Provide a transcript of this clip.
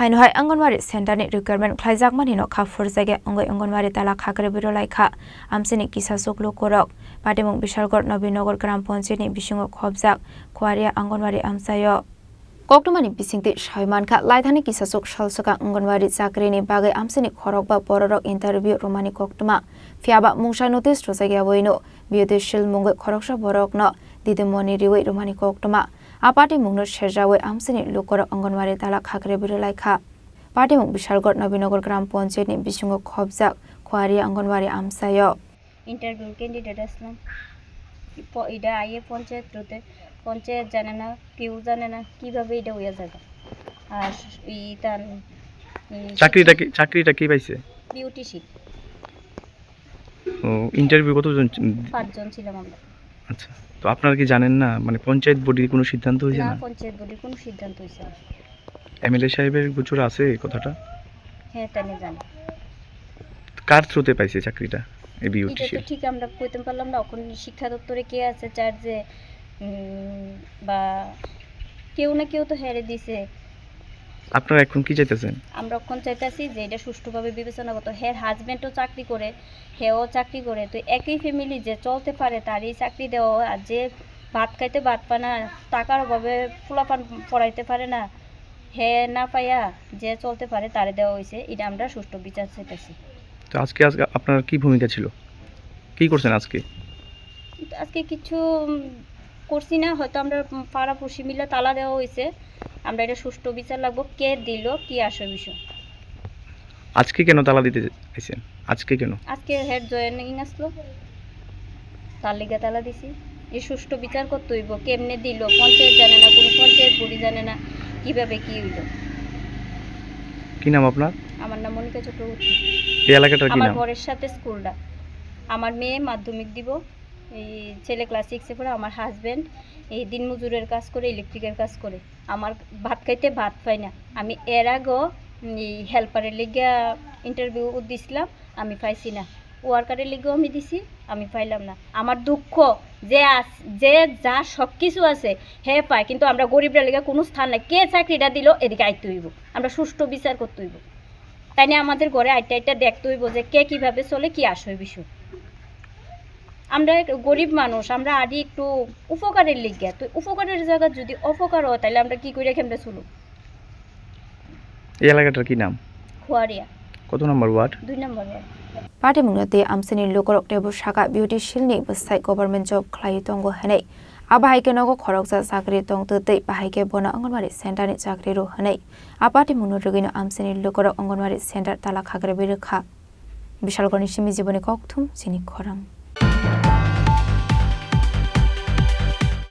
হাইনহাই অঙ্গনবাড়ি সেন্টারনি রিক্ৰুটমেন্ট খ্লাইজাকমানি ন খাফুর জায়গায় অঙ্গনবাড়ি তালা খাগরে বিরলাইখা আমসিনি কিসাসুক লোকরক পাটিমুং বিশালগড় নবীনগর গ্রাম পঞ্চায়েতনি বিসিঙো খবজাক খোয়ারিয়া অঙ্গনবাড়ি আমসায় কক্টমানি বিসিংতি সাইমানখা লাইথানি কিসাসুক সালসকা অঙ্গনবাড়ি চাকরিনি বাগে আমসিনি খরক বা বড়রক ইন্টারভিউ রমানি কক্টমা ফিয়াবা মুংসা নটিস রজাইয়া বইনো বিয়দেশিল মুঙ্গৈ খরকসা বড়ক ন দিদিমণি রিওই রমানি কক্টমা আপাটি মুংনো শেরজাওয়ে আমসিনি লোকরক অঙ্গনবাড়ি তালা খাগরে বিরলাইখা পাটিমুং বিশালগড় নবীনগর গ্রাম পঞ্চায়েতনি বিসিঙো খবজাক খোয়ারিয়া অঙ্গনবাড়ি আমসায় ইন্টারভিউ ক্যান্ডিডেট আসলাম এটা আইয়ে পঞ্চায়েত রোতে পঞ্চায়েত জানে না কেউ জানে না কিভাবে এটা হইয়া যাবে আর তার চাকরিটা কি পাইছে বিউটিশিপ ও ইন্টারভিউ কতজন 5 জন ছিলাম আমরা। আচ্ছা, তো আপনারা কি জানেন না মানে পঞ্চায়েত বডির কোনো সিদ্ধান্ত হইছে না? পঞ্চায়েত বডির কোনো সিদ্ধান্ত হইছে না। এমএলএ সাহেবের গোচর আছে এই কথাটা? হ্যাঁ, তাই জানি। কার থ্রুতে পাইছে চাকরিটা এই বিউটিশিপ? এটা তো ঠিক আমরা কইতে পারলাম না। এখন শিক্ষা দপ্তরে কে আছে চার্জে বা কেউ না কেউ তো হেরে দিছে। আপনারা এখন কি চাইতেছেন? আমরা এখন চাইতেছি যে এটা সুষ্ঠুভাবে বিবেচনা করতে। হের হাজবেন্ডও চাকরি করে, হেও চাকরি করে, তো একই ফ্যামিলি যে চলতে পারে তারই চাকরি দেওয়া। আর যে ভাত খাইতে ভাত পায় না, টাকার অভাবে পোলাপান পড়াইতে পারে না, হে না পাইয়া যে চলতে পারে তারে দেওয়া হয়েছে। এটা আমরা সুষ্ঠু বিচার চাইতেছি। তো আজকে আপনার কি ভূমিকা ছিল, কি করছেন আজকে? আজকে কিছু করছি না, হয়তো আমরা পাড়াপড়শি মিলে তালা দেওয়া হয়েছে। আমরা এটা সুষ্ঠু বিচার লাগবো, কে দিল কি আসল বিষয়। আজকে কেন তালা দিতে চাইছেন? আজকে কেন? আজকে হেড জয়েনিং আসলো, তার লিগে তালা দিছি। এই সুষ্ঠু বিচার করতে হইব, কেমনে দিল পঞ্চায়েত জানে না, কোনো পঞ্চায়েত বডি জানে না কিভাবে কি হইল। কি নাম আপনার? আমার নাম মনিকা চক্রবর্তী। এই এলাকাটার কি নাম? আমার ঘরের সাথে স্কুলটা। আমার মেয়ে মাধ্যমিক দিব, এই ছেলে ক্লাস 6-এ পড়ে। আমার হাজব্যান্ড এই দিনমজুরের কাজ করে, ইলেকট্রিকের কাজ করে। আমার ভাত খাইতে ভাত পাই না। আমি এর আগেও এই হেল্পারের লিগে ইন্টারভিউ দিছিলাম, আমি পাইছি না। ওয়ার্কারের লিগেও আমি দিছি, আমি পাইলাম না। আমার দুঃখ যে যা সব কিছু আছে হে পায়, কিন্তু আমরা গরিবরা লিগে কোনো স্থান নাই। কে চাকরিটা দিল এদিকে আইতে হইব, আমরা সুষ্ঠু বিচার করতে হইব। তাই না আমাদের ঘরে আইটা দেখতে হইব যে কে কিভাবে চলে, কি আসে বিষয়। আমরা গরিব মানুষ, আমরা আদি একটু উপকারের লিগে, তো উপকারের জায়গা যদি অপকার হয় তাহলে আমরা কি করে কেমনে চলুক। এই এলাকাটার কি নাম? খোয়ারিয়া। কত নম্বর ওয়ার্ড? 2 নম্বর ওয়ার্ড। পাটিমুংতে আমসিনি লোকরক টেবু শাখা বিউটিশিয়ালনি বসাই গভर्नमेंट जॉब ख्लाय तंग हनै आबाहायके नगो खरकजा चाकरि तंगतै बाहायके बना अंगनवाड़ी सेंटरनि चाकरि रो हनै आपाटी मुनु रगिनो আমসিনি लोकरक अंगनवाड़ी सेंटर ताला खाग्रे बिरखा বিশালগড়নি সিমি জীবনে ককথুম চিনি খরাম।